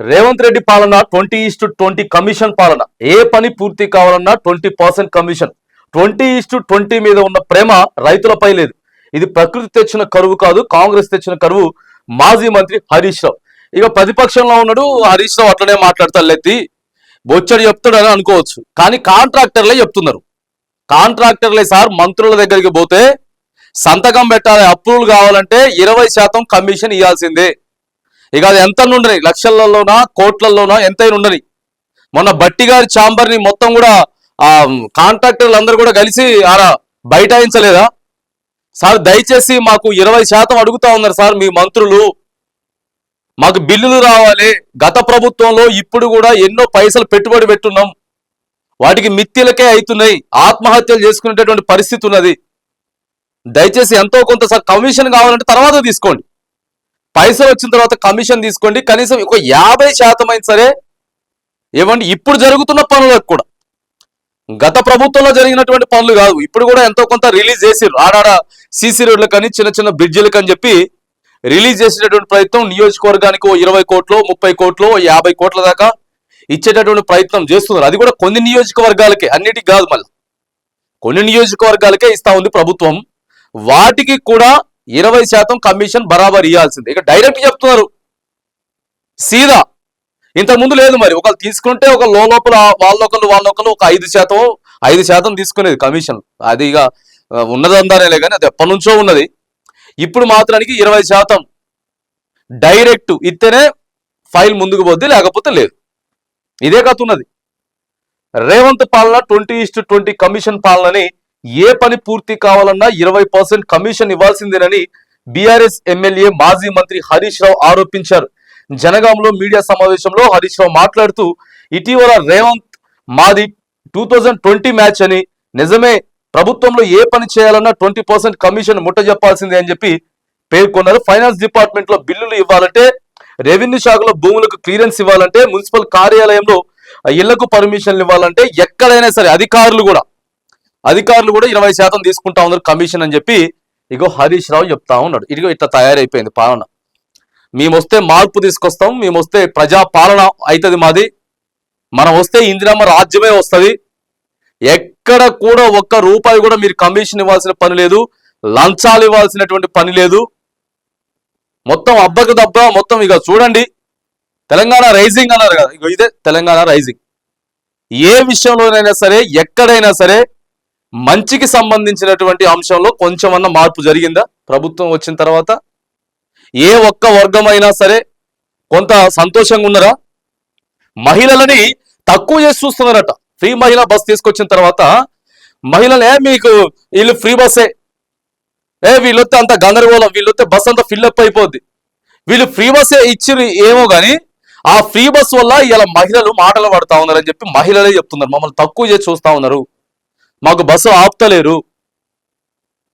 రేవంత్ రెడ్డి పాలన 20:20 కమిషన్ పాలన. ఏ పని పూర్తి కావాలన్నా 20% కమిషన్. 20:20 మీద ఉన్న ప్రేమ రైతులపై లేదు. ఇది ప్రకృతి తెచ్చిన కరువు కాదు, కాంగ్రెస్ తెచ్చిన కరువు. మాజీ మంత్రి హరీష్ రావు ఇక ప్రతిపక్షంలో ఉన్నాడు. హరీష్ రావు అట్లనే మాట్లాడతాడు, లెత్తి బొచ్చడి చెప్తాడని అనుకోవచ్చు. కానీ కాంట్రాక్టర్లే చెప్తున్నారు. కాంట్రాక్టర్లే సార్ మంత్రుల దగ్గరికి పోతే సంతకం పెట్టాలి, అప్రూవల్ కావాలంటే 20% కమిషన్ ఇవ్వాల్సిందే. ఇక అది ఎంత ఉండని, లక్షలలోనా కోట్లలోనా ఎంతైనా ఉండని. మొన్న బట్టి గారి ఛాంబర్ ని మొత్తం కూడా ఆ కాంట్రాక్టర్లు అందరూ కూడా కలిసి ఆరా బైఠాయించలేదా సార్? దయచేసి మాకు 20% అడుగుతా ఉన్నారు సార్ మీ మంత్రులు, మాకు బిల్లులు రావాలి. గత ప్రభుత్వంలో ఇప్పుడు కూడా ఎన్నో పైసలు పెట్టుబడి పెట్టున్నాం, వాటికి మిత్తిలకే అవుతున్నాయి, ఆత్మహత్యలు చేసుకునేటటువంటి పరిస్థితి ఉన్నది. దయచేసి ఎంతో కొంత సార్ కమిషన్ కావాలంటే తర్వాత తీసుకోండి, పైసలు వచ్చిన తర్వాత కమిషన్ తీసుకోండి. కనీసం ఒక 50% అయినా సరే ఇవ్వండి. ఇప్పుడు జరుగుతున్న పనులకు కూడా, గత ప్రభుత్వంలో జరిగినటువంటి పనులు కాదు, ఇప్పుడు కూడా ఎంతో కొంత రిలీజ్ చేసిర్రు. ఆడాడ సీసీ రోడ్లు కానీ చిన్న చిన్న బ్రిడ్జిలకు అని చెప్పి రిలీజ్ చేసేటటువంటి ప్రయత్నం. నియోజకవర్గానికి 20 కోట్లు 30 కోట్లు 50 కోట్ల దాకా ఇచ్చేటటువంటి ప్రయత్నం చేస్తున్నారు. అది కూడా కొన్ని నియోజకవర్గాలకే, అన్నిటికి కాదు, మళ్ళీ కొన్ని నియోజకవర్గాలకే ఇస్తా ఉంది ప్రభుత్వం. వాటికి కూడా 20% కమిషన్ బరాబర్ ఇవ్వాల్సిందే. ఇక డైరెక్ట్ చెప్తున్నారు సీదా. ఇంతకుముందు లేదు. మరి ఒకళ్ళు తీసుకుంటే ఒక లోపల వాళ్ళొకరు ఒక 5% తీసుకునేది కమిషన్. అది ఇక ఉన్నదందానే కానీ అది ఎప్పటి నుంచో ఉన్నది. ఇప్పుడు మాత్రానికి 20% డైరెక్ట్ ఇస్తేనే ఫైల్ ముందుకు పోద్ది, లేకపోతే లేదు. ఇదే కథ ఉన్నది. రేవంత్ పాలన 20:20 కమిషన్ పాలనని ఏ పని పూర్తి కావాలన్నా 20% కమిషన్ ఇవ్వాల్సిందేనని బీఆర్ఎస్ ఎమ్మెల్యే మాజీ మంత్రి హరీష్ రావు ఆరోపించారు. జనగాంలో మీడియా సమావేశంలో హరీష్ రావు మాట్లాడుతూ, ఇటీవల రేవంత్ మాది 2020 మ్యాచ్ అని, నిజమే ప్రభుత్వంలో ఏ పని చేయాలన్నా 20% కమిషన్ ముట్ట చెప్పాల్సిందే అని చెప్పి పేర్కొన్నారు. ఫైనాన్స్ డిపార్ట్మెంట్ లో బిల్లులు ఇవ్వాలంటే, రెవెన్యూ శాఖలో భూములకు క్లియరెన్స్ ఇవ్వాలంటే, మున్సిపల్ కార్యాలయంలో ఇళ్లకు పర్మిషన్లు ఇవ్వాలంటే, ఎక్కడైనా సరే అధికారులు కూడా 20% తీసుకుంటా ఉన్నారు కమిషన్ అని చెప్పి ఇగో హరీష్ రావు చెప్తా ఉన్నాడు. ఇదిగో ఇట్లా తయారైపోయింది పాలన. మేము వస్తే మార్పు తీసుకొస్తాం, మేము వస్తే ప్రజా పాలన అవుతుంది మాది, మనం వస్తే ఇందిరమ్మ రాజ్యమే వస్తుంది, ఎక్కడ కూడా ఒక్క రూపాయి కూడా మీరు కమిషన్ ఇవ్వాల్సిన పని లేదు, లంచాలు ఇవ్వాల్సినటువంటి పని లేదు. మొత్తం అబ్బకు దబ్బ మొత్తం. ఇక చూడండి, తెలంగాణ రైజింగ్ అన్నారు కదా, ఇక ఇదే తెలంగాణ రైజింగ్. ఏ విషయంలోనైనా సరే, ఎక్కడైనా సరే మంచికి సంబంధించినటువంటి అంశంలో కొంచెమన్నా మార్పు జరిగిందా ప్రభుత్వం వచ్చిన తర్వాత? ఏ ఒక్క వర్గమైనా సరే కొంత సంతోషంగా ఉన్నారా? మహిళలని తక్కువ చేసి చూస్తున్నారట. ఫ్రీ మహిళా బస్ తీసుకొచ్చిన తర్వాత మహిళలే మీకు వీళ్ళు ఫ్రీ బస్సే, వీళ్ళొస్తే అంత గందరగోళం, వీళ్ళొస్తే బస్ అంతా ఫిల్అప్ అయిపోద్ది, వీళ్ళు ఫ్రీ బస్సే ఇచ్చిరు ఏమో కానీ ఆ ఫ్రీ బస్ వల్ల ఇలా మహిళలు మాటలు పడతా ఉన్నారని చెప్పి మహిళలే చెప్తున్నారు. మమ్మల్ని తక్కువ చేసి చూస్తా ఉన్నారు, మాకు బస్సు ఆపుతలేరు,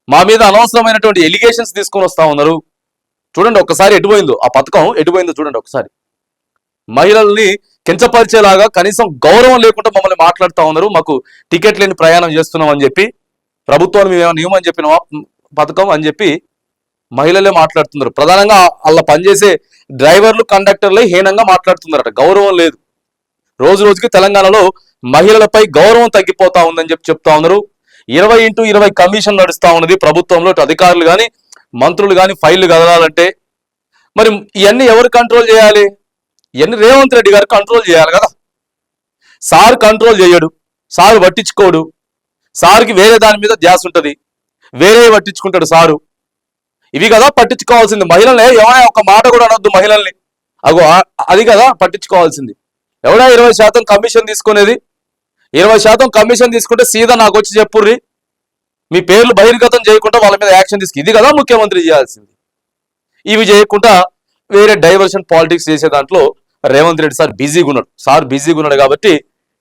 మా మీద అనవసరమైనటువంటి ఎలిగేషన్స్ తీసుకొని వస్తా ఉన్నారు. చూడండి ఒక్కసారి ఎటుపోయిందో ఆ పథకం, ఎటుపోయిందో చూడండి ఒకసారి. మహిళల్ని కించపరిచేలాగా కనీసం గౌరవం లేకుండా మమ్మల్ని మాట్లాడుతూ ఉన్నారు. మాకు టికెట్ లేని ప్రయాణం చేస్తున్నాం అని చెప్పి, ప్రభుత్వాన్ని మేము నియమని చెప్పిన పథకం అని చెప్పి మహిళలే మాట్లాడుతున్నారు. ప్రధానంగా అలా పనిచేసే డ్రైవర్లు కండక్టర్లే హీనంగా మాట్లాడుతున్నారట. గౌరవం లేదు. రోజు రోజుకి తెలంగాణలో మహిళలపై గౌరవం తగ్గిపోతా ఉందని చెప్పి చెప్తా ఉన్నారు. 20:20 కమిషన్ నడుస్తా ఉన్నది ప్రభుత్వంలో. అధికారులు కానీ మంత్రులు కానీ ఫైళ్లు కదలాలంటే మరి ఇవన్నీ ఎవరు కంట్రోల్ చేయాలి? ఇవన్నీ రేవంత్ రెడ్డి గారు కంట్రోల్ చేయాలి కదా. సార్ కంట్రోల్ చేయడు, సారు పట్టించుకోడు, సార్కి వేరే దాని మీద ధ్యాస ఉంటుంది, వేరే పట్టించుకుంటాడు సారు. ఇవి కదా పట్టించుకోవాల్సింది. మహిళల్ని ఎవరైనా ఒక మాట కూడా అనొద్దు మహిళల్ని, అది కదా పట్టించుకోవాల్సింది. ఎవడా 20% కమిషన్ తీసుకునేది? 20% కమిషన్ తీసుకుంటే సీదా నాకు వచ్చి చెప్పుర్రి, మీ పేర్లు బహిర్గతం చేయకుండా వాళ్ళ మీద యాక్షన్ తీసుకు. ఇది కదా ముఖ్యమంత్రి చేయాల్సింది. ఇవి చేయకుండా వేరే డైవర్షన్ పాలిటిక్స్ చేసే దాంట్లో రేవంత్ రెడ్డి సార్ బిజీగా ఉన్నాడు. కాబట్టి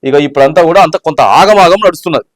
ఇక ఇప్పుడంతా కూడా కొంత ఆగమాగం నడుస్తున్నది.